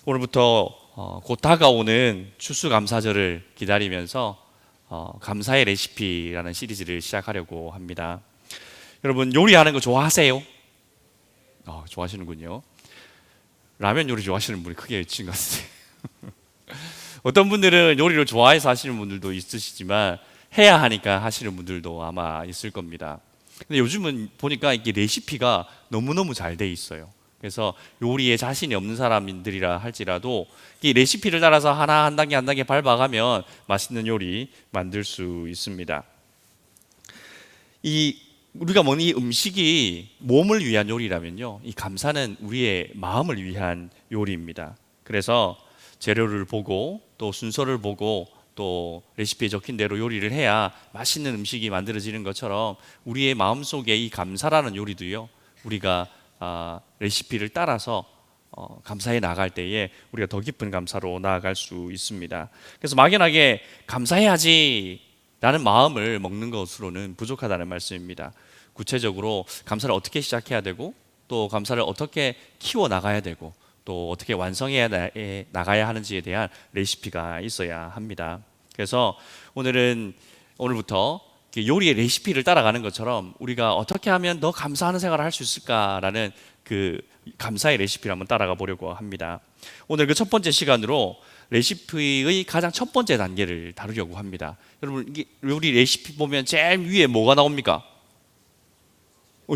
오늘부터 곧 다가오는 추수감사절을 기다리면서 감사의 레시피라는 시리즈를 시작하려고 합니다. 여러분 요리하는 거 좋아하세요? 좋아하시는군요. 라면 요리 좋아하시는 분이 크게 있으신 것 같아요. 어떤 분들은 요리를 좋아해서 하시는 분들도 있으시지만 해야 하니까 하시는 분들도 아마 있을 겁니다. 근데 요즘은 보니까 이게 레시피가 너무너무 잘 돼 있어요. 그래서 요리에 자신이 없는 사람들이라 할지라도 이 레시피를 따라서 하나 한 단계 한 단계 밟아가면 맛있는 요리 만들 수 있습니다. 이 우리가 먹는 이 음식이 몸을 위한 요리라면요, 이 감사는 우리의 마음을 위한 요리입니다. 그래서 재료를 보고 또 순서를 보고 또 레시피에 적힌 대로 요리를 해야 맛있는 음식이 만들어지는 것처럼 우리의 마음속에 이 감사라는 요리도요, 우리가 레시피를 따라서 감사해 나갈 때에 우리가 더 깊은 감사로 나아갈 수 있습니다. 그래서 막연하게 감사해야지 라는 마음을 먹는 것으로는 부족하다는 말씀입니다. 구체적으로 감사를 어떻게 시작해야 되고 또 감사를 어떻게 키워 나가야 되고 또 어떻게 완성해 나가야 하는지에 대한 레시피가 있어야 합니다. 그래서 오늘부터 요리의 레시피를 따라가는 것처럼 우리가 어떻게 하면 더 감사하는 생활을 할 수 있을까라는 그 감사의 레시피를 한번 따라가 보려고 합니다. 오늘 그 첫 번째 시간으로 레시피의 가장 첫 번째 단계를 다루려고 합니다. 여러분, 요리 레시피 보면 제일 위에 뭐가 나옵니까?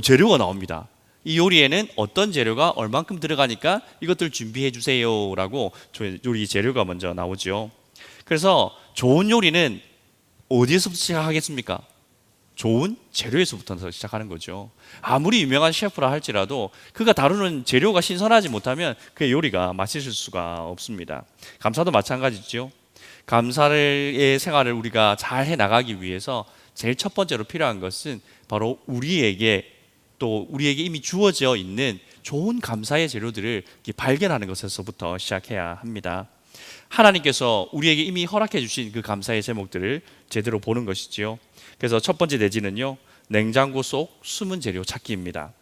재료가 나옵니다. 이 요리에는 어떤 재료가 얼만큼 들어가니까 이것들 준비해 주세요라고 요리 재료가 먼저 나오죠. 그래서 좋은 요리는 어디에서부터 시작하겠습니까? 좋은 재료에서부터 시작하는 거죠. 아무리 유명한 셰프라 할지라도 그가 다루는 재료가 신선하지 못하면 그의 요리가 맛있을 수가 없습니다. 감사도 마찬가지죠. 감사의 생활을 우리가 잘 해 나가기 위해서 제일 첫 번째로 필요한 것은 바로 우리에게 이미 주어져 있는 좋은 감사의 재료들을 발견하는 것에서부터 시작해야 합니다. 하나님께서 우리에게 이미 허락해 주신 그 감사의 제목들을 제대로 보는 것이지요. 그래서 첫 번째 내지는요, 냉장고 속 숨은 재료 찾기입니다.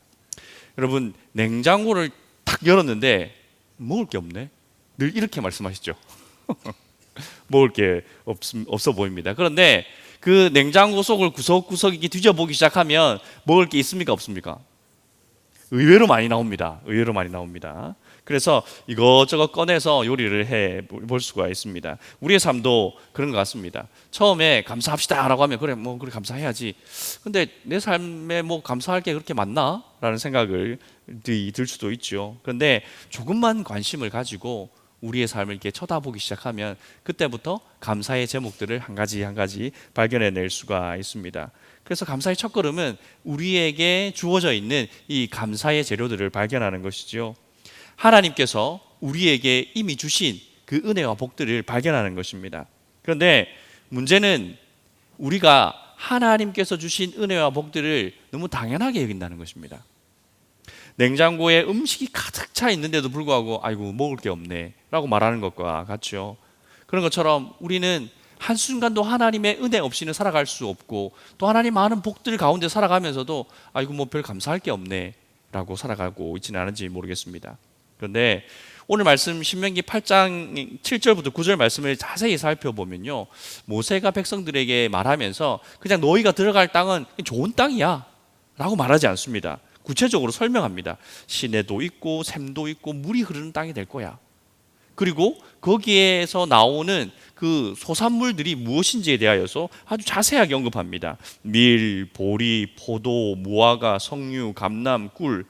여러분, 냉장고를 탁 열었는데 먹을 게 없네. 늘 이렇게 말씀하시죠. 먹을 게 없어 보입니다. 그런데 그 냉장고 속을 구석구석 이렇게 뒤져보기 시작하면 먹을 게 있습니까, 없습니까? 의외로 많이 나옵니다. 의외로 많이 나옵니다. 그래서 이것저것 꺼내서 요리를 해 볼 수가 있습니다. 우리의 삶도 그런 것 같습니다. 처음에 감사합시다라고 하면 그래 감사해야지. 근데 내 삶에 뭐 감사할 게 그렇게 많나? 라는 생각을 들 수도 있죠. 그런데 조금만 관심을 가지고 우리의 삶을 이렇게 쳐다보기 시작하면 그때부터 감사의 제목들을 한 가지 한 가지 발견해낼 수가 있습니다. 그래서 감사의 첫걸음은 우리에게 주어져 있는 이 감사의 재료들을 발견하는 것이지요. 하나님께서 우리에게 이미 주신 그 은혜와 복들을 발견하는 것입니다. 그런데 문제는 우리가 하나님께서 주신 은혜와 복들을 너무 당연하게 여긴다는 것입니다. 냉장고에 음식이 가득 차 있는데도 불구하고 아이고 먹을 게 없네 라고 말하는 것과 같죠. 그런 것처럼 우리는 한순간도 하나님의 은혜 없이는 살아갈 수 없고 또 하나님 많은 복들 가운데 살아가면서도 아이고 뭐 별 감사할 게 없네 라고 살아가고 있지는 않은지 모르겠습니다. 그런데 오늘 말씀 신명기 8장 7절부터 9절 말씀을 자세히 살펴보면요, 모세가 백성들에게 말하면서 그냥 너희가 들어갈 땅은 좋은 땅이야 라고 말하지 않습니다. 구체적으로 설명합니다. 시내도 있고 샘도 있고 물이 흐르는 땅이 될 거야. 그리고 거기에서 나오는 그 소산물들이 무엇인지에 대하여서 아주 자세하게 언급합니다. 밀, 보리, 포도, 무화과, 석류, 감람, 꿀.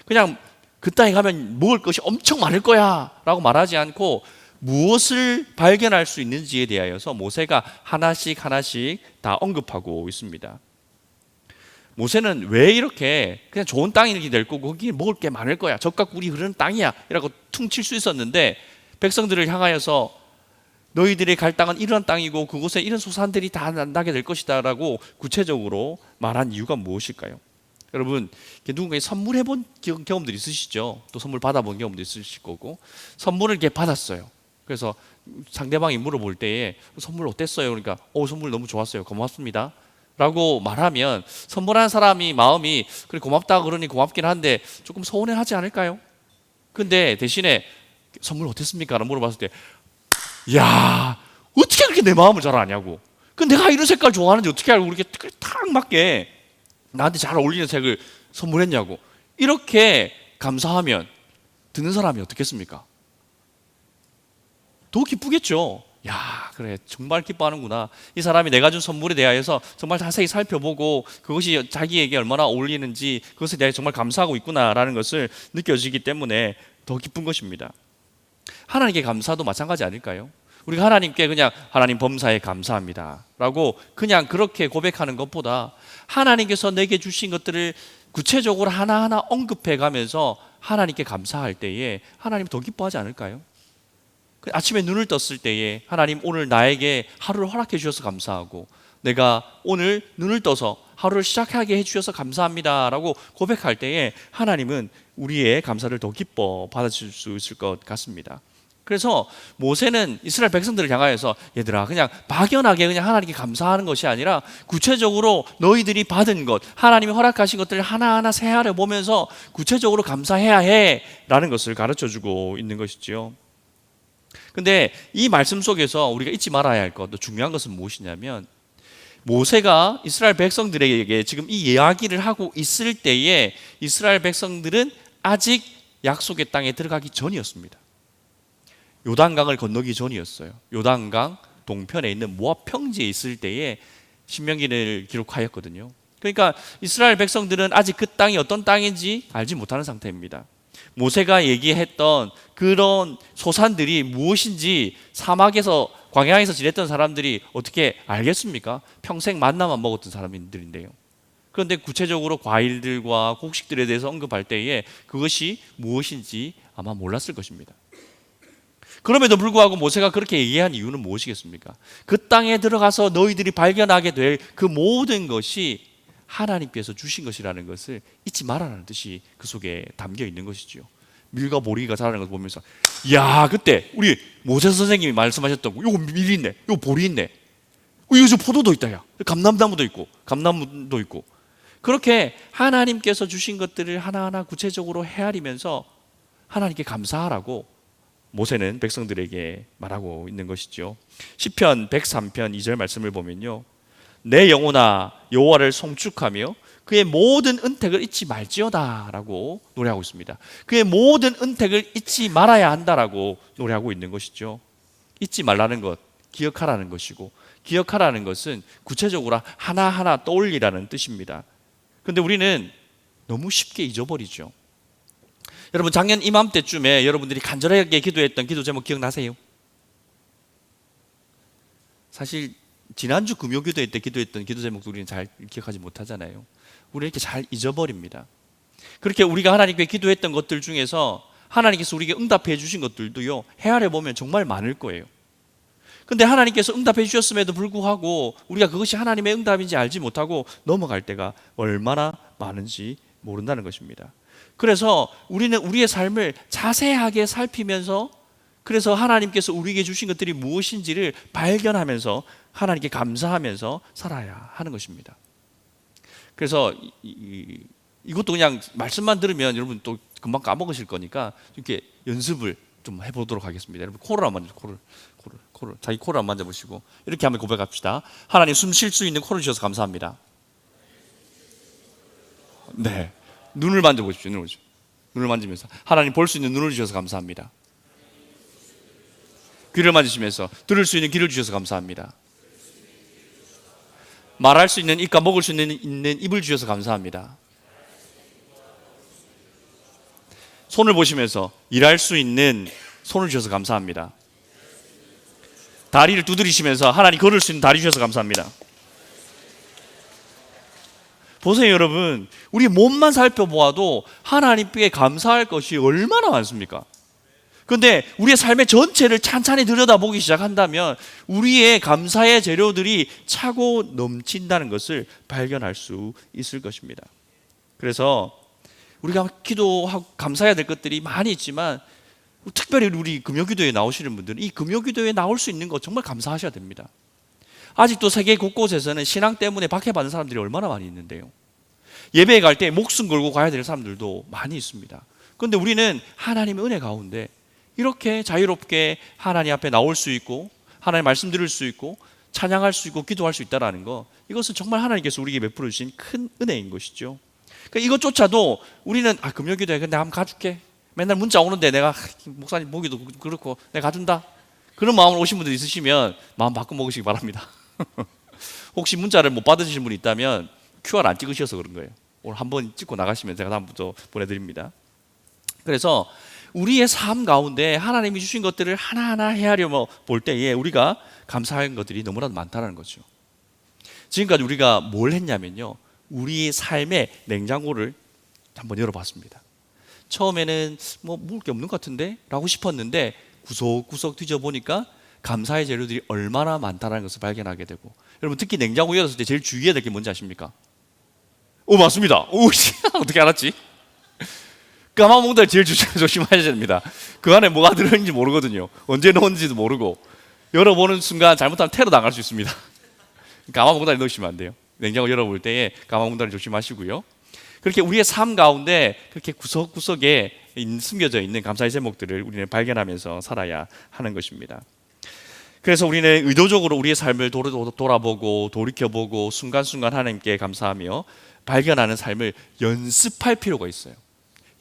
그냥 그 땅에 가면 먹을 것이 엄청 많을 거야 라고 말하지 않고 무엇을 발견할 수 있는지에 대하여서 모세가 하나씩 하나씩 다 언급하고 있습니다. 모세는 왜 이렇게 그냥 좋은 땅이 이렇게 될 거고 거기에 먹을 게 많을 거야, 젖과 꿀이 흐르는 땅이야 이라고 퉁칠 수 있었는데 백성들을 향하여서 너희들이 갈 땅은 이런 땅이고 그곳에 이런 소산들이 다 나게 될 것이다 라고 구체적으로 말한 이유가 무엇일까요? 여러분, 누군가에 선물해 본 경험들이 있으시죠? 또 선물 받아본 경험도 있으실 거고, 선물을 이렇게 받았어요. 그래서 상대방이 물어볼 때에 선물 어땠어요? 그러니까 선물 너무 좋았어요, 고맙습니다 라고 말하면 선물한 사람이 마음이 그래 고맙다 그러니 고맙긴 한데 조금 서운해하지 않을까요? 근데 대신에 선물 어땠습니까? 라고 물어봤을 때, 야, 어떻게 그렇게 내 마음을 잘 아냐고. 그 내가 이런 색깔 좋아하는지 어떻게 알고 그렇게 딱 맞게 나한테 잘 어울리는 색을 선물했냐고. 이렇게 감사하면 듣는 사람이 어떻겠습니까? 더 기쁘겠죠. 야, 그래, 정말 기뻐하는구나. 이 사람이 내가 준 선물에 대하여서 정말 자세히 살펴보고 그것이 자기에게 얼마나 어울리는지 그것에 대해 정말 감사하고 있구나라는 것을 느껴지기 때문에 더 기쁜 것입니다. 하나님께 감사도 마찬가지 아닐까요? 우리가 하나님께 그냥 하나님 범사에 감사합니다 라고 그냥 그렇게 고백하는 것보다 하나님께서 내게 주신 것들을 구체적으로 하나하나 언급해 가면서 하나님께 감사할 때에 하나님 더 기뻐하지 않을까요? 아침에 눈을 떴을 때에 하나님 오늘 나에게 하루를 허락해 주셔서 감사하고 내가 오늘 눈을 떠서 하루를 시작하게 해주셔서 감사합니다 라고 고백할 때에 하나님은 우리의 감사를 더 기뻐 받아줄 수 있을 것 같습니다. 그래서 모세는 이스라엘 백성들을 향하여서 얘들아 그냥 막연하게 그냥 하나님께 감사하는 것이 아니라 구체적으로 너희들이 받은 것 하나님이 허락하신 것들을 하나하나 세하려 보면서 구체적으로 감사해야 해 라는 것을 가르쳐주고 있는 것이지요. 근데 이 말씀 속에서 우리가 잊지 말아야 할 것, 또 중요한 것은 무엇이냐면 모세가 이스라엘 백성들에게 지금 이 이야기를 하고 있을 때에 이스라엘 백성들은 아직 약속의 땅에 들어가기 전이었습니다. 요단강을 건너기 전이었어요. 요단강 동편에 있는 모압 평지에 있을 때에 신명기를 기록하였거든요. 그러니까 이스라엘 백성들은 아직 그 땅이 어떤 땅인지 알지 못하는 상태입니다. 모세가 얘기했던 그런 소산들이 무엇인지 사막에서 광야에서 지냈던 사람들이 어떻게 알겠습니까? 평생 만나만 먹었던 사람들인데요. 그런데 구체적으로 과일들과 곡식들에 대해서 언급할 때에 그것이 무엇인지 아마 몰랐을 것입니다. 그럼에도 불구하고 모세가 그렇게 얘기한 이유는 무엇이겠습니까? 그 땅에 들어가서 너희들이 발견하게 될 그 모든 것이 하나님께서 주신 것이라는 것을 잊지 말아라는 뜻이 그 속에 담겨 있는 것이죠. 밀과 보리가 자라는 것을 보면서 야 그때 우리 모세 선생님이 말씀하셨던 거, 요거 밀이 있네, 요거 보리 있네, 이거 저 포도도 있다, 야 감람나무도 있고 감나무도 있고. 그렇게 하나님께서 주신 것들을 하나하나 구체적으로 헤아리면서 하나님께 감사하라고 모세는 백성들에게 말하고 있는 것이죠. 시편 103편 2절 말씀을 보면요, 내 영혼아 여호와를 송축하며 그의 모든 은택을 잊지 말지어다 라고 노래하고 있습니다. 그의 모든 은택을 잊지 말아야 한다라고 노래하고 있는 것이죠. 잊지 말라는 것, 기억하라는 것이고, 기억하라는 것은 구체적으로 하나하나 떠올리라는 뜻입니다. 그런데 우리는 너무 쉽게 잊어버리죠. 여러분 작년 이맘때쯤에 여러분들이 간절하게 기도했던 기도 제목 기억나세요? 사실 지난주 금요기도회 때 기도했던 기도 제목도 우리는 잘 기억하지 못하잖아요. 우리 이렇게 잘 잊어버립니다. 그렇게 우리가 하나님께 기도했던 것들 중에서 하나님께서 우리에게 응답해 주신 것들도요, 헤아려 보면 정말 많을 거예요. 근데 하나님께서 응답해 주셨음에도 불구하고 우리가 그것이 하나님의 응답인지 알지 못하고 넘어갈 때가 얼마나 많은지 모른다는 것입니다. 그래서 우리는 우리의 삶을 자세하게 살피면서, 그래서 하나님께서 우리에게 주신 것들이 무엇인지를 발견하면서 하나님께 감사하면서 살아야 하는 것입니다. 그래서 이것도 그냥 말씀만 들으면 여러분 또 금방 까먹으실 거니까 이렇게 연습을 좀 해보도록 하겠습니다. 여러분 코를 한번 만져, 코를 자기 코를 한번 만져보시고 이렇게 한번 고백합시다. 하나님 숨 쉴 수 있는 코를 주셔서 감사합니다. 네, 눈을 만져보십시오. 눈을 만지면서 하나님 볼 수 있는 눈을 주셔서 감사합니다. 귀를 만지시면서 들을 수 있는 귀를 주셔서 감사합니다. 말할 수 있는 입과 먹을 수 있는 입을 주셔서 감사합니다. 손을 보시면서 일할 수 있는 손을 주셔서 감사합니다. 다리를 두드리시면서 하나님 걸을 수 있는 다리 주셔서 감사합니다. 보세요 여러분, 우리 몸만 살펴보아도 하나님께 감사할 것이 얼마나 많습니까? 그런데 우리의 삶의 전체를 찬찬히 들여다보기 시작한다면 우리의 감사의 재료들이 차고 넘친다는 것을 발견할 수 있을 것입니다. 그래서 우리가 기도하고 감사해야 될 것들이 많이 있지만 특별히 우리 금요기도에 나오시는 분들은 이 금요기도에 나올 수 있는 것 정말 감사하셔야 됩니다. 아직도 세계 곳곳에서는 신앙 때문에 박해받는 사람들이 얼마나 많이 있는데요. 예배에 갈 때 목숨 걸고 가야 될 사람들도 많이 있습니다. 그런데 우리는 하나님의 은혜 가운데 이렇게 자유롭게 하나님 앞에 나올 수 있고 하나님 말씀 들을 수 있고 찬양할 수 있고 기도할 수 있다는 거, 이것은 정말 하나님께서 우리에게 베풀어 주신 큰 은혜인 것이죠. 그러니까 이것조차도 우리는 금요기도에 근데 한번 가줄게, 맨날 문자 오는데 내가 목사님 보기도 그렇고 내가 가준다, 그런 마음으로 오신 분들 있으시면 마음 바꿔 먹으시기 바랍니다. 혹시 문자를 못 받으신 분이 있다면 QR 안 찍으셔서 그런 거예요. 오늘 한번 찍고 나가시면 제가 다음부터 보내드립니다. 그래서 우리의 삶 가운데 하나님이 주신 것들을 하나하나 헤아려 볼 때에 우리가 감사할 것들이 너무나도 많다는 거죠. 지금까지 우리가 뭘 했냐면요, 우리의 삶의 냉장고를 한번 열어봤습니다. 처음에는 먹을 게 없는 것 같은데 라고 싶었는데 구석구석 뒤져보니까 감사의 재료들이 얼마나 많다는 것을 발견하게 되고, 여러분 특히 냉장고 열었을 때 제일 주의해야 될 게 뭔지 아십니까? 맞습니다. 어떻게 알았지? 까마몽달 제일 조심하셔야 됩니다. 그 안에 뭐가 들어있는지 모르거든요. 언제 넣었는지도 모르고 열어보는 순간 잘못하면 테러 당할 수 있습니다. 까마몽달에 넣으시면 안 돼요. 냉장고 열어볼 때에 까마몽달을 조심하시고요. 그렇게 우리의 삶 가운데 그렇게 구석구석에 숨겨져 있는 감사의 제목들을 우리는 발견하면서 살아야 하는 것입니다. 그래서 우리는 의도적으로 우리의 삶을 돌아보고 돌이켜보고 순간순간 하나님께 감사하며 발견하는 삶을 연습할 필요가 있어요.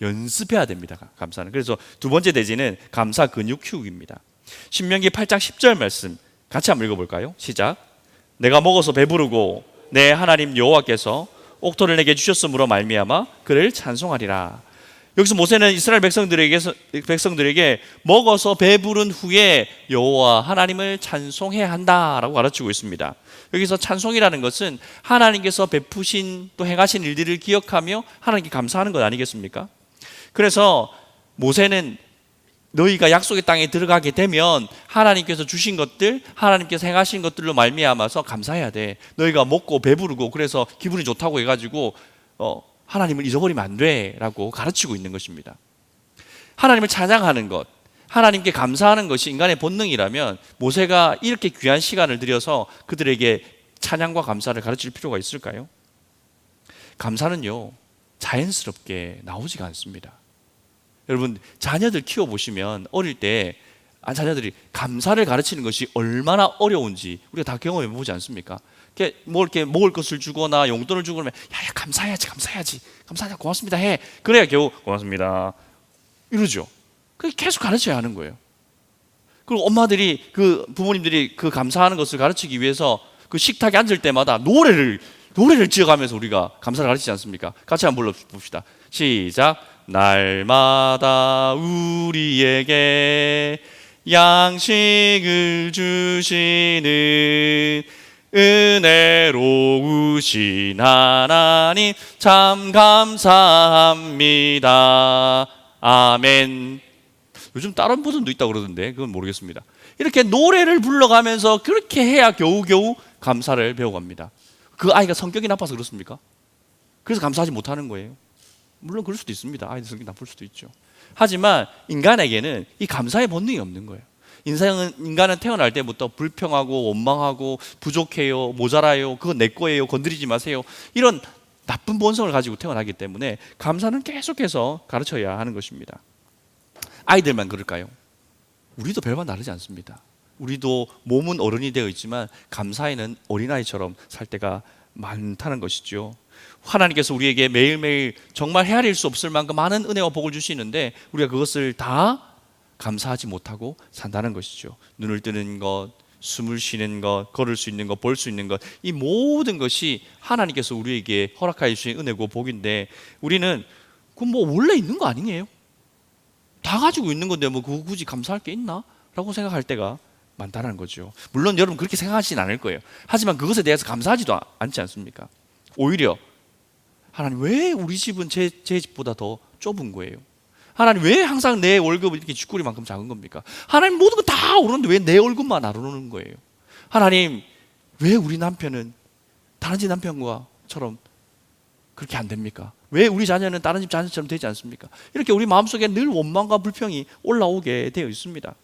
연습해야 됩니다, 감사는. 그래서 두 번째 대지는 감사 근육 키우기입니다. 신명기 8장 10절 말씀 같이 한번 읽어볼까요? 시작. 내가 먹어서 배부르고 내 하나님 여호와께서 옥토를 내게 주셨으므로 말미암아 그를 찬송하리라. 여기서 모세는 이스라엘 백성들에게 먹어서 배부른 후에 여호와 하나님을 찬송해야 한다라고 가르치고 있습니다. 여기서 찬송이라는 것은 하나님께서 베푸신 또 행하신 일들을 기억하며 하나님께 감사하는 것 아니겠습니까? 그래서 모세는 너희가 약속의 땅에 들어가게 되면 하나님께서 주신 것들, 하나님께서 행하신 것들로 말미암아서 감사해야 돼. 너희가 먹고 배부르고 그래서 기분이 좋다고 해가지고 하나님을 잊어버리면 안 돼라고 가르치고 있는 것입니다. 하나님을 찬양하는 것, 하나님께 감사하는 것이 인간의 본능이라면 모세가 이렇게 귀한 시간을 들여서 그들에게 찬양과 감사를 가르칠 필요가 있을까요? 감사는요, 자연스럽게 나오지가 않습니다. 여러분 자녀들 키워보시면 어릴 때 자녀들이 감사를 가르치는 것이 얼마나 어려운지 우리가 다 경험해 보지 않습니까? 이렇게 먹을 것을 주거나 용돈을 주고 그러면 야 감사해야지 고맙습니다 해. 그래야 겨우 고맙습니다 이러죠. 그게 계속 가르쳐야 하는 거예요. 그리고 엄마들이 부모님들이 그 감사하는 것을 가르치기 위해서 그 식탁에 앉을 때마다 노래를 지어가면서 우리가 감사를 가르치지 않습니까? 같이 한번 불러봅시다. 시작. 날마다 우리에게 양식을 주시는 은혜로우신 하나님 참 감사합니다. 아멘. 요즘 다른 버전도 있다고 그러던데 그건 모르겠습니다. 이렇게 노래를 불러가면서 그렇게 해야 겨우겨우 감사를 배워갑니다. 그 아이가 성격이 나빠서 그렇습니까? 그래서 감사하지 못하는 거예요? 물론 그럴 수도 있습니다. 아이들 성격이 나쁠 수도 있죠. 하지만 인간에게는 이 감사의 본능이 없는 거예요. 인간은 태어날 때부터 불평하고 원망하고 부족해요, 모자라요, 그건 내 거예요, 건드리지 마세요, 이런 나쁜 본성을 가지고 태어나기 때문에 감사는 계속해서 가르쳐야 하는 것입니다. 아이들만 그럴까요? 우리도 별반 다르지 않습니다. 우리도 몸은 어른이 되어 있지만 감사에는 어린아이처럼 살 때가 많다는 것이죠. 하나님께서 우리에게 매일매일 정말 헤아릴 수 없을 만큼 많은 은혜와 복을 주시는데 우리가 그것을 다 감사하지 못하고 산다는 것이죠. 눈을 뜨는 것, 숨을 쉬는 것, 걸을 수 있는 것, 볼 수 있는 것, 이 모든 것이 하나님께서 우리에게 허락하여 주신 은혜고 복인데 우리는 그건 원래 있는 거 아니에요? 다 가지고 있는 건데 그거 굳이 감사할 게 있나? 라고 생각할 때가 많다는 거죠. 물론 여러분 그렇게 생각하시진 않을 거예요. 하지만 그것에 대해서 감사하지도 않지 않습니까? 오히려 하나님 왜 우리 집은 제 집보다 더 좁은 거예요? 하나님 왜 항상 내 월급은 이렇게 쥐꼬리만큼 작은 겁니까? 하나님 모든 거 다 오르는데 왜 내 월급만 안 오르는 거예요? 하나님 왜 우리 남편은 다른 집 남편과처럼 그렇게 안 됩니까? 왜 우리 자녀는 다른 집 자녀처럼 되지 않습니까? 이렇게 우리 마음속에 늘 원망과 불평이 올라오게 되어 있습니다.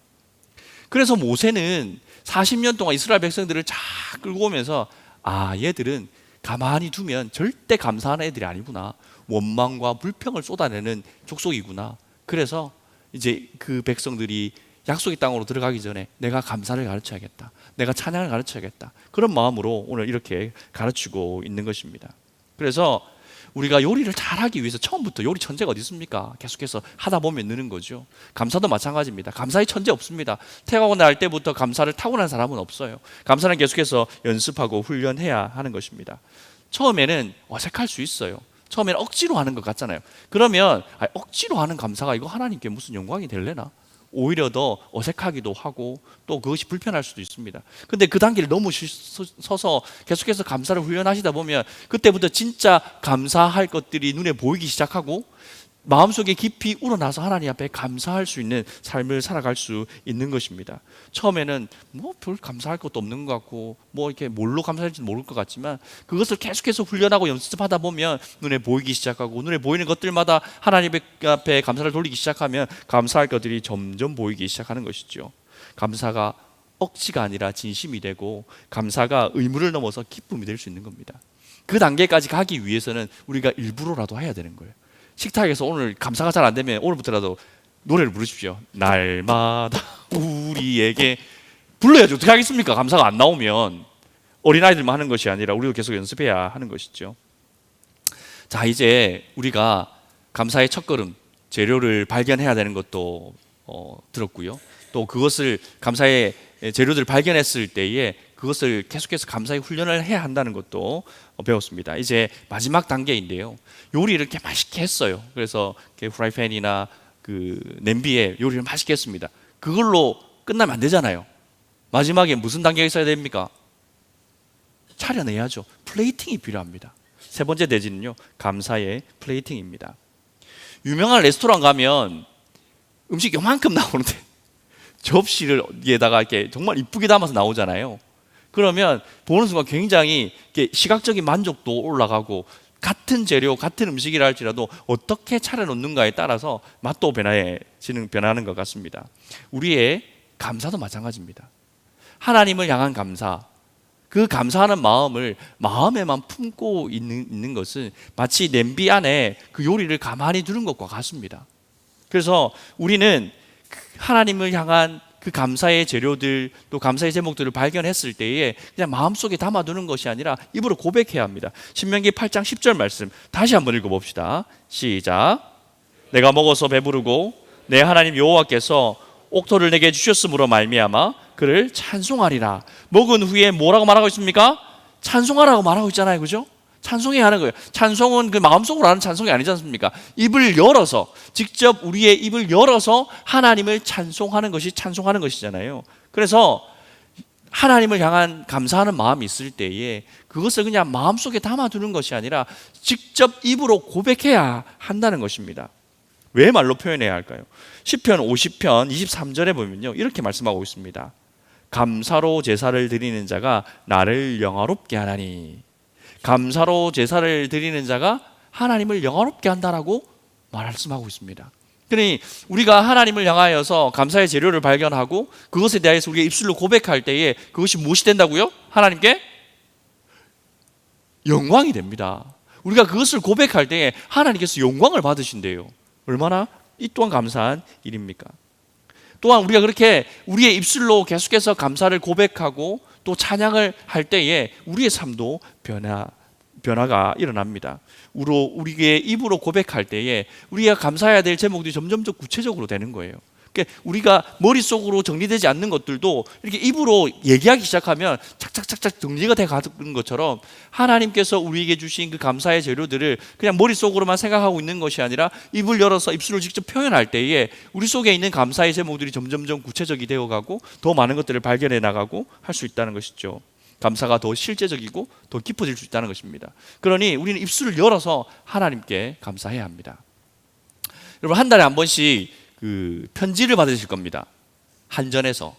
그래서 모세는 40년 동안 이스라엘 백성들을 쫙 끌고 오면서 얘들은 가만히 두면 절대 감사하는 애들이 아니구나, 원망과 불평을 쏟아내는 족속이구나, 그래서 이제 그 백성들이 약속의 땅으로 들어가기 전에 내가 감사를 가르쳐야겠다, 내가 찬양을 가르쳐야겠다, 그런 마음으로 오늘 이렇게 가르치고 있는 것입니다. 그래서 우리가 요리를 잘하기 위해서 처음부터 요리 천재가 어디 있습니까? 계속해서 하다 보면 느는 거죠. 감사도 마찬가지입니다. 감사의 천재 없습니다. 태어날 때부터 감사를 타고난 사람은 없어요. 감사는 계속해서 연습하고 훈련해야 하는 것입니다. 처음에는 어색할 수 있어요. 처음에는 억지로 하는 것 같잖아요. 그러면 억지로 하는 감사가 이거 하나님께 무슨 영광이 될래나? 오히려 더 어색하기도 하고 또 그것이 불편할 수도 있습니다. 근데 그 단계를 넘어서서 계속해서 감사를 훈련하시다 보면 그때부터 진짜 감사할 것들이 눈에 보이기 시작하고 마음속에 깊이 우러나서 하나님 앞에 감사할 수 있는 삶을 살아갈 수 있는 것입니다. 처음에는 뭐 별 감사할 것도 없는 것 같고 뭐 이렇게 뭘로 감사할지 모를 것 같지만 그것을 계속해서 훈련하고 연습하다 보면 눈에 보이기 시작하고 눈에 보이는 것들마다 하나님 앞에 감사를 돌리기 시작하면 감사할 것들이 점점 보이기 시작하는 것이죠. 감사가 억지가 아니라 진심이 되고 감사가 의무를 넘어서 기쁨이 될 수 있는 겁니다. 그 단계까지 가기 위해서는 우리가 일부러라도 해야 되는 거예요. 식탁에서 오늘 감사가 잘 안 되면 오늘부터라도 노래를 부르십시오. 날마다 우리에게 불러야죠. 어떻게 하겠습니까? 감사가 안 나오면. 어린아이들만 하는 것이 아니라 우리도 계속 연습해야 하는 것이죠. 자, 이제 우리가 감사의 첫걸음, 재료를 발견해야 되는 것도 들었고요. 또 그것을 감사의 재료들을 발견했을 때에 그것을 계속해서 감사의 훈련을 해야 한다는 것도 배웠습니다. 이제 마지막 단계인데요. 요리를 이렇게 맛있게 했어요. 그래서 프라이팬이나 그 냄비에 요리를 맛있게 했습니다. 그걸로 끝나면 안 되잖아요. 마지막에 무슨 단계가 있어야 됩니까? 차려내야죠. 플레이팅이 필요합니다. 세 번째 대지는요, 감사의 플레이팅입니다. 유명한 레스토랑 가면 음식 요만큼 나오는데 접시를 위에다가 이렇게 정말 이쁘게 담아서 나오잖아요. 그러면 보는 순간 굉장히 시각적인 만족도 올라가고 같은 재료, 같은 음식이라 할지라도 어떻게 차려놓는가에 따라서 맛도 변하는 것 같습니다. 우리의 감사도 마찬가지입니다. 하나님을 향한 감사, 그 감사하는 마음을 마음에만 품고 있는 것은 마치 냄비 안에 그 요리를 가만히 두는 것과 같습니다. 그래서 우리는 하나님을 향한 그 감사의 재료들 또 감사의 제목들을 발견했을 때에 그냥 마음속에 담아두는 것이 아니라 입으로 고백해야 합니다. 신명기 8장 10절 말씀 다시 한번 읽어봅시다. 시작. 내가 먹어서 배부르고 내 하나님 여호와께서 옥토를 내게 주셨으므로 말미암아 그를 찬송하리라. 먹은 후에 뭐라고 말하고 있습니까? 찬송하라고 말하고 있잖아요. 그죠? 찬송해야 하는 거예요. 찬송은 그 마음속으로 하는 찬송이 아니지 않습니까? 입을 열어서, 직접 우리의 입을 열어서 하나님을 찬송하는 것이 찬송하는 것이잖아요. 그래서 하나님을 향한 감사하는 마음이 있을 때에 그것을 그냥 마음속에 담아두는 것이 아니라 직접 입으로 고백해야 한다는 것입니다. 왜 말로 표현해야 할까요? 시편 50편 23절에 보면요, 이렇게 말씀하고 있습니다. 감사로 제사를 드리는 자가 나를 영화롭게 하나니. 감사로 제사를 드리는 자가 하나님을 영화롭게 한다라고 말씀하고 있습니다. 그러니 우리가 하나님을 향하여서 감사의 재료를 발견하고 그것에 대해서 우리가 입술로 고백할 때에 그것이 무엇이 된다고요? 하나님께 영광이 됩니다. 우리가 그것을 고백할 때에 하나님께서 영광을 받으신대요. 얼마나 이 또한 감사한 일입니까? 또한 우리가 그렇게 우리의 입술로 계속해서 감사를 고백하고 또 찬양을 할 때에 우리의 삶도 변화가 일어납니다. 우리의 입으로 고백할 때에 우리가 감사해야 될 제목들이 점점 더 구체적으로 되는 거예요. 그러니까 우리가 머릿속으로 정리되지 않는 것들도 이렇게 입으로 얘기하기 시작하면 착착착착 정리가 돼 가는 것처럼 하나님께서 우리에게 주신 그 감사의 재료들을 그냥 머릿속으로만 생각하고 있는 것이 아니라 입을 열어서 입술을 직접 표현할 때에 우리 속에 있는 감사의 제목들이 점점점 구체적이 되어가고 더 많은 것들을 발견해 나가고 할 수 있다는 것이죠. 감사가 더 실제적이고 더 깊어질 수 있다는 것입니다. 그러니 우리는 입술을 열어서 하나님께 감사해야 합니다. 여러분, 한 달에 한 번씩 그 편지를 받으실 겁니다. 한전에서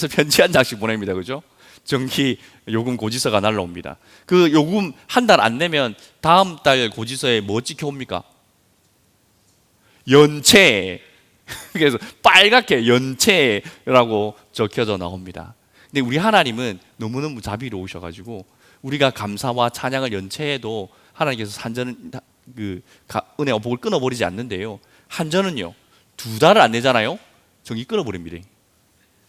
편지 한 장씩 보냅니다. 그죠? 전기 요금 고지서가 날라옵니다. 그 요금 한 달 안 내면 다음 달 고지서에 뭐 찍혀 옵니까? 연체. 그래서 빨갛게 연체라고 적혀져 나옵니다. 근데 우리 하나님은 너무너무 자비로우셔가지고 우리가 감사와 찬양을 연체해도 하나님께서 한전은 그 은혜와 복을 끊어버리지 않는데요. 한전은요, 2달을 안 내잖아요. 전기 끊어버립니다.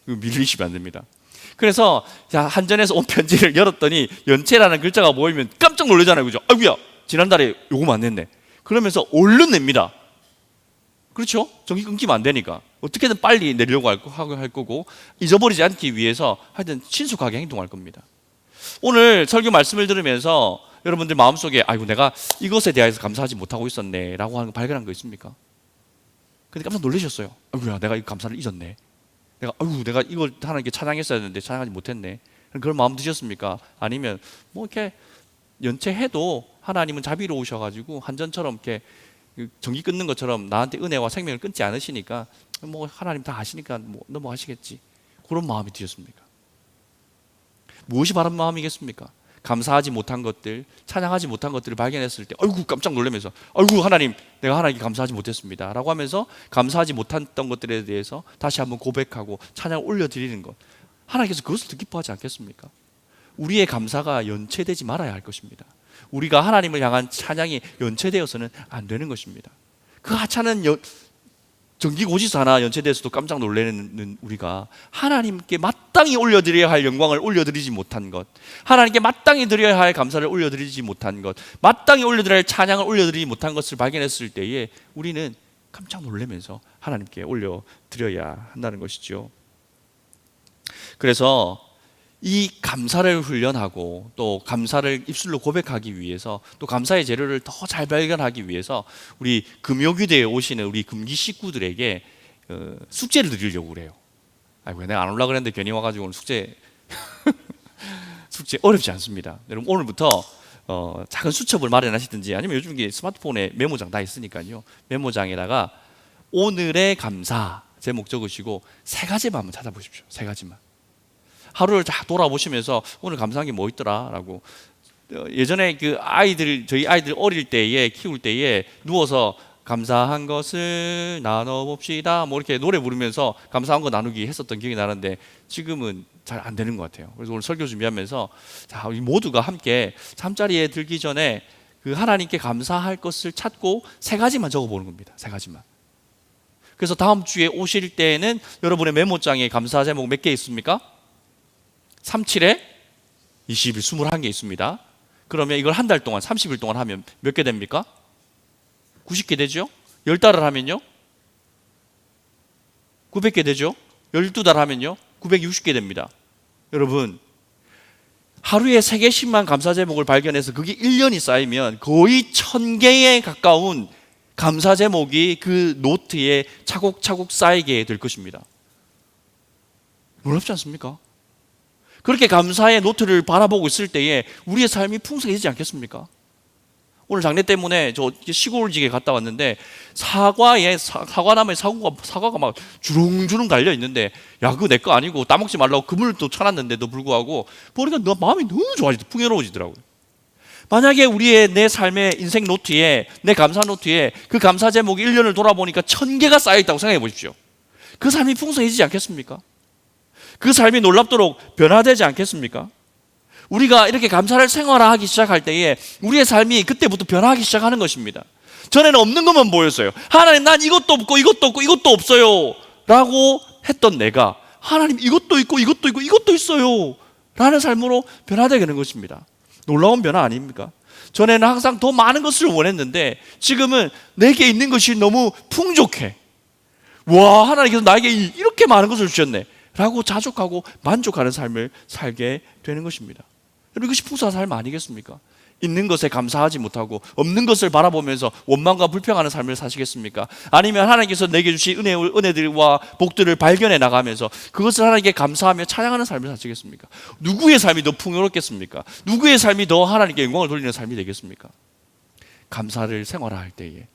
이거 밀리시면 안 됩니다. 그래서 한전에서 온 편지를 열었더니 연체라는 글자가 보이면 깜짝 놀라잖아요. 그죠? 아이고야, 지난달에 요금 안 냈네. 그러면서 얼른 냅니다. 그렇죠? 전기 끊기면 안 되니까 어떻게든 빨리 내려고 할 거고, 잊어버리지 않기 위해서 하여튼 신속하게 행동할 겁니다. 오늘 설교 말씀을 들으면서 여러분들 마음속에 아이고 내가 이것에 대해서 감사하지 못하고 있었네 라고 하는 거 발견한 거 있습니까? 근데 깜짝 놀라셨어요. 아이고야, 내가 이 감사를 잊었네. 내가 이걸 하나님께 찬양했어야 했는데 찬양하지 못했네. 그런 마음 드셨습니까? 아니면 뭐 이렇게 연체해도 하나님은 자비로우셔가지고 한전처럼 이렇게 전기 끊는 것처럼 나한테 은혜와 생명을 끊지 않으시니까 뭐 하나님 다 아시니까 뭐 넘어가시겠지, 그런 마음이 드셨습니까? 무엇이 바른 마음이겠습니까? 감사하지 못한 것들, 찬양하지 못한 것들을 발견했을 때 아이고 깜짝 놀라면서 아이고 하나님, 내가 하나님께 감사하지 못했습니다 라고 하면서 감사하지 못했던 것들에 대해서 다시 한번 고백하고 찬양을 올려드리는 것, 하나님께서 그것을 더 기뻐하지 않겠습니까? 우리의 감사가 연체되지 말아야 할 것입니다. 우리가 하나님을 향한 찬양이 연체되어서는 안 되는 것입니다. 그 하찮은 전기고지서 하나 연체돼서도 깜짝 놀라는 우리가 하나님께 마땅히 올려드려야 할 영광을 올려드리지 못한 것, 하나님께 마땅히 드려야 할 감사를 올려드리지 못한 것, 마땅히 올려드려야 할 찬양을 올려드리지 못한 것을 발견했을 때에 우리는 깜짝 놀라면서 하나님께 올려드려야 한다는 것이죠. 그래서 이 감사를 훈련하고 또 감사를 입술로 고백하기 위해서, 또 감사의 재료를 더 잘 발견하기 위해서 우리 금요기도에 오시는 우리 금기 식구들에게 숙제를 드리려고 그래요. 아이고 내가 안 올라 그랬는데 괜히 와가지고 오늘 숙제 어렵지 않습니다. 여러분 오늘부터 작은 수첩을 마련하시든지 아니면 요즘 스마트폰에 메모장 다 있으니까요, 메모장에다가 오늘의 감사 제목 적으시고 3가지만 한번 찾아보십시오. 3가지만. 하루를 다 돌아보시면서 오늘 감사한 게 뭐 있더라 라고. 예전에 저희 아이들 어릴 때에 키울 때에 누워서 감사한 것을 나눠봅시다 뭐 이렇게 노래 부르면서 감사한 거 나누기 했었던 기억이 나는데 지금은 잘 안 되는 것 같아요. 그래서 오늘 설교 준비하면서 자, 우리 모두가 함께 잠자리에 들기 전에 그 하나님께 감사할 것을 찾고 3가지만 적어보는 겁니다. 3가지만. 그래서 다음 주에 오실 때에는 여러분의 메모장에 감사 제목 몇 개 있습니까? 37에 20일 21개 있습니다. 그러면 이걸 한 달 동안 30일 동안 하면 몇 개 됩니까? 90개 되죠? 10달을 하면요? 900개 되죠? 12달 하면요? 960개 됩니다. 여러분 하루에 3개씩만 감사 제목을 발견해서 그게 1년이 쌓이면 거의 1000개에 가까운 감사 제목이 그 노트에 차곡차곡 쌓이게 될 것입니다. 놀랍지 않습니까? 그렇게 감사의 노트를 바라보고 있을 때에 우리의 삶이 풍성해지지 않겠습니까? 오늘 장례 때문에 저 시골지에 갔다 왔는데 사과나무에 사과가 막 주렁주렁 달려 있는데 야 그거 내 거 아니고 따먹지 말라고 그물을 또 쳐놨는데도 불구하고 보니까 너 마음이 너무 풍요로워지더라고요. 만약에 내 삶의 인생 노트에, 내 감사 노트에 그 감사 제목이 1년을 돌아보니까 1000개가 쌓여있다고 생각해 보십시오. 그 삶이 풍성해지지 않겠습니까? 그 삶이 놀랍도록 변화되지 않겠습니까? 우리가 이렇게 감사를 생활화하기 시작할 때에 우리의 삶이 그때부터 변화하기 시작하는 것입니다. 전에는 없는 것만 보였어요. 하나님 난 이것도 없고 이것도 없고 이것도 없어요 라고 했던 내가 하나님 이것도 있고 이것도 있고 이것도 있어요 라는 삶으로 변화되게 되는 것입니다. 놀라운 변화 아닙니까? 전에는 항상 더 많은 것을 원했는데 지금은 내게 있는 것이 너무 풍족해. 와, 하나님께서 나에게 이렇게 많은 것을 주셨네 라고 자족하고 만족하는 삶을 살게 되는 것입니다. 여러분 이것이 풍성한 삶 아니겠습니까? 있는 것에 감사하지 못하고 없는 것을 바라보면서 원망과 불평하는 삶을 사시겠습니까? 아니면 하나님께서 내게 주신 은혜들과 복들을 발견해 나가면서 그것을 하나님께 감사하며 찬양하는 삶을 사시겠습니까? 누구의 삶이 더 풍요롭겠습니까? 누구의 삶이 더 하나님께 영광을 돌리는 삶이 되겠습니까? 감사를 생활할 때에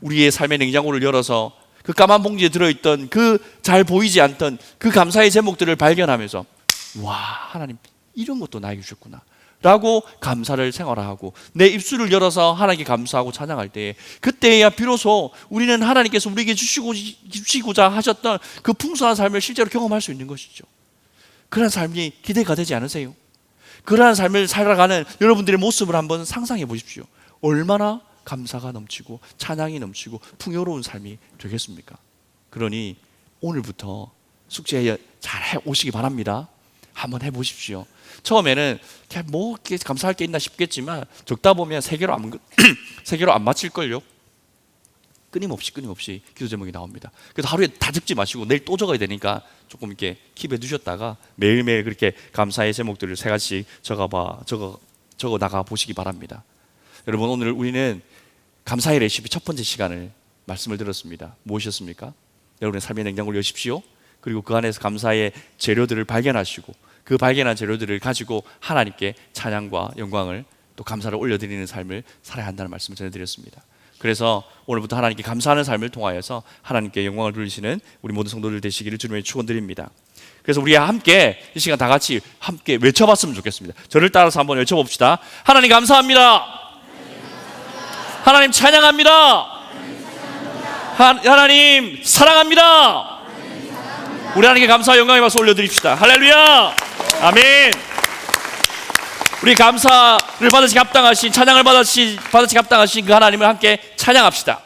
우리의 삶의 냉장고를 열어서 그 까만 봉지에 들어있던 그 잘 보이지 않던 그 감사의 제목들을 발견하면서 와, 하나님 이런 것도 나에게 주셨구나 라고 감사를 생활화하고 내 입술을 열어서 하나님께 감사하고 찬양할 때에 그때야 비로소 우리는 하나님께서 우리에게 주시고자 하셨던 그 풍성한 삶을 실제로 경험할 수 있는 것이죠. 그런 삶이 기대가 되지 않으세요? 그러한 삶을 살아가는 여러분들의 모습을 한번 상상해 보십시오. 얼마나 감사가 넘치고 찬양이 넘치고 풍요로운 삶이 되겠습니까? 그러니 오늘부터 숙제 잘 해 오시기 바랍니다. 한번 해보십시오. 처음에는 그냥 뭐 이렇게 감사할 게 있나 싶겠지만 적다 보면 세 개로 안 마칠걸요. 끊임없이 기도 제목이 나옵니다. 그래서 하루에 다 적지 마시고 내일 또 적어야 되니까 조금 이렇게 킵해 두셨다가 매일매일 그렇게 감사의 제목들을 세 가지씩 적어 나가 보시기 바랍니다. 여러분, 오늘 우리는 감사의 레시피 첫 번째 시간을 말씀을 들었습니다. 무엇이었습니까? 여러분의 삶의 냉장고를 여십시오. 그리고 그 안에서 감사의 재료들을 발견하시고 그 발견한 재료들을 가지고 하나님께 찬양과 영광을 또 감사를 올려드리는 삶을 살아야 한다는 말씀을 전해드렸습니다. 그래서 오늘부터 하나님께 감사하는 삶을 통하여서 하나님께 영광을 돌리시는 우리 모든 성도들 되시기를 주님의 축원드립니다. 그래서 우리 함께 이 시간 다 같이 함께 외쳐봤으면 좋겠습니다. 저를 따라서 한번 외쳐봅시다. 하나님 감사합니다. 하나님 찬양합니다. 하나님 사랑합니다. 우리 하나님께 감사와 영광의 박수 올려드립시다. 할렐루야. 아멘. 우리 감사를 받으시기 합당하신, 찬양을 받으시기 합당하신 그 하나님을 함께 찬양합시다.